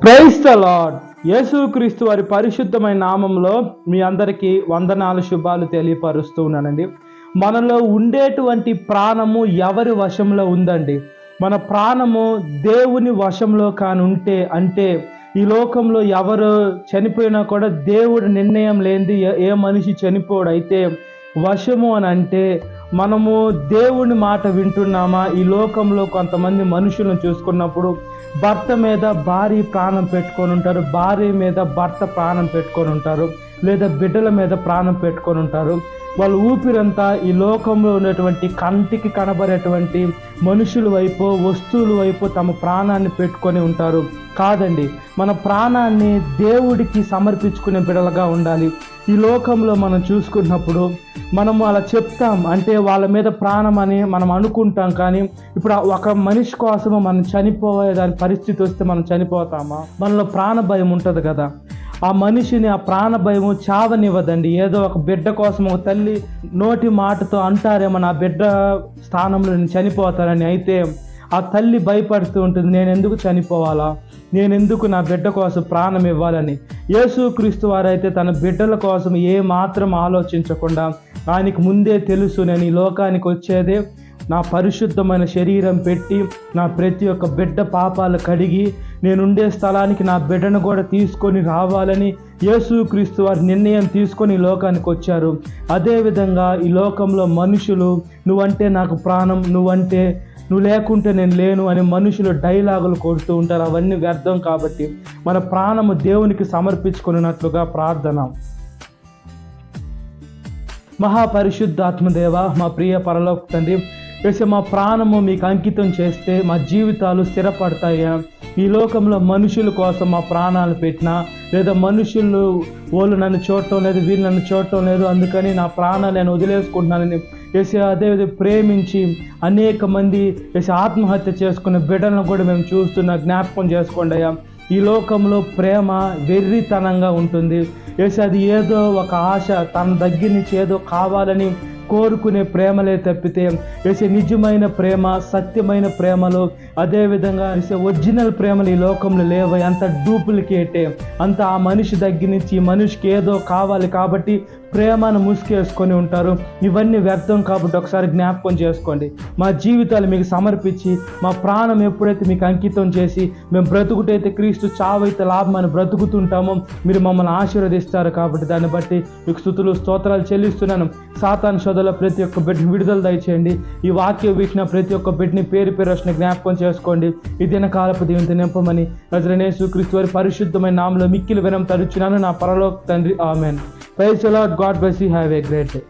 Praise the lord. యేసుక్రీస్తు వారి పరిశుద్ధమైన నామంలో మీ అందరికీ వందనాలు, శుభాలు తెలియపరుస్తూ ఉన్నానండి. మనలో ఉండేటువంటి ప్రాణము ఎవరి వశంలో ఉందండి? మన ప్రాణము దేవుని వశంలో కానుంటే, అంటే ఈ లోకంలో ఎవరు చనిపోయినా కూడా దేవుడి నిర్ణయం లేనిది ఏ మనిషి చనిపోడు. అయితే వశము అని అంటే మనము దేవుని మాట వింటున్నామా? ఈ లోకంలో కొంతమంది మనుషులను చూసుకున్నప్పుడు భర్త మీద భార్య ప్రాణం పెట్టుకొని ఉంటారు, భార్య మీద భర్త ప్రాణం పెట్టుకొని ఉంటారు, లేదా బిడ్డల మీద ప్రాణం పెట్టుకొని ఉంటారు. వాళ్ళ ఊపిరంతా ఈ లోకంలో ఉన్నటువంటి కంటికి కనబడేటువంటి మనుషుల వైపు, వస్తువుల వైపు తమ ప్రాణాన్ని పెట్టుకొని ఉంటారు. కాదండి, మన ప్రాణాన్ని దేవుడికి సమర్పించుకునే బిడ్డలుగా ఉండాలి. ఈ లోకంలో మనం చూసుకున్నప్పుడు మనము అలా చెప్తాం, అంటే వాళ్ళ మీద ప్రాణం అని మనం అనుకుంటాం. కానీ ఇప్పుడు ఒక మనిషి కోసము మనం చనిపోయే దాని పరిస్థితి వస్తే మనం చనిపోతామా? మనలో ప్రాణ భయం ఉంటుంది కదా. ఆ మనిషిని ఆ ప్రాణ భయము చావనివ్వదండి. ఏదో ఒక బిడ్డ కోసం ఒక తల్లి నోటి మాటతో అంటారేమో నా బిడ్డ స్థానంలో నేను చనిపోతానని. అయితే ఆ తల్లి భయపడుతూ ఉంటుంది, నేను ఎందుకు చనిపోవాలా, నేను ఎందుకు నా బిడ్డ కోసం ప్రాణం ఇవ్వాలని. యేసుక్రీస్తు వారైతే తన బిడ్డల కోసం ఏ మాత్రం ఆలోచించకుండా, ఆయనకు ముందే తెలుసు నేను ఈ లోకానికి వచ్చేదే నా పరిశుద్ధమైన శరీరం పెట్టి నా ప్రతి ఒక్క బిడ్డ పాపాలు కడిగి నేనుండే స్థలానికి నా బిడ్డను కూడా తీసుకొని రావాలని యేసుక్రీస్తు వారి నిర్ణయం తీసుకొని ఈ లోకానికి వచ్చారు. అదేవిధంగా ఈ లోకంలో మనుషులు నువ్వంటే నాకు ప్రాణం, నువ్వు లేకుంటే నేను లేను అని మనుషులు డైలాగులు కొడుతూ ఉంటారు. అవన్నీ వ్యర్థం. కాబట్టి మన ప్రాణము దేవునికి సమర్పించుకున్నట్లుగా ప్రార్థన. మహాపరిశుద్ధాత్మదేవ, మా ప్రియ పరలోక తండ్రి, మా ప్రాణము మీకు అంకితం చేస్తే మా జీవితాలు స్థిరపడతాయా? ఈ లోకంలో మనుషుల కోసం మా ప్రాణాలు పెట్టినా, లేదా మనుషులు వాళ్ళు నన్ను చూడటం లేదు, వీళ్ళు నన్ను చూడటం లేదు, అందుకని నా ప్రాణాలు నేను వదిలేసుకుంటున్నానని అదేవిధంగా ప్రేమించి అనేక మంది ఆత్మహత్య చేసుకున్న బిడ్డలను కూడా మేము చూస్తున్నా. జ్ఞాపకం చేసుకోండి అయ్యా. ఈ లోకంలో ప్రేమ వెర్రితనంగా ఉంటుంది. అది ఏదో ఒక ఆశ, తన దగ్గర నుంచి ఏదో కావాలని కోరుకునే ప్రేమలే తప్పితే నిజమైన ప్రేమ, సత్యమైన ప్రేమలు, అదేవిధంగా ఒరిజినల్ ప్రేమలు ఈ లోకంలో లేవు. అంత డూప్లికేటే. అంత ఆ మనిషి దగ్గర నుంచి ఈ మనిషికి ఏదో కావాలి కాబట్టి ప్రేమను ముసుకేసుకొని ఉంటారు. ఇవన్నీ వ్యర్థం. కాబట్టి ఒకసారి జ్ఞాపకం చేసుకోండి. మా జీవితాలు మీకు సమర్పించి మా ప్రాణం ఎప్పుడైతే మీకు అంకితం చేసి మేము బ్రతుకుటైతే క్రీస్తు, చావైతే లాభం అని బ్రతుకుతుంటామో మీరు మమ్మల్ని ఆశీర్వదిస్తారు. కాబట్టి దాన్ని బట్టి మీకు స్తుతులు, స్తోత్రాలు చెల్లిస్తున్నాను. సాతాను శోధనలో ప్రతి ఒక్క బిడ్డని విడుదల దయచేయండి. ఈ వాక్యం వీక్షణ ప్రతి ఒక్క బిడ్డని పేరు వచ్చిన జ్ఞాపకం చేసుకోండి. ఈ దినకాలపు దీవెనతో నింపమని యేసుక్రీస్తు వారి పరిశుద్ధమైన నామములో మిక్కిలి వినయం తరుచున్నాను నా పరలోక తండ్రి. ఆమేన్. Praise the Lord. God bless you. Have a great day.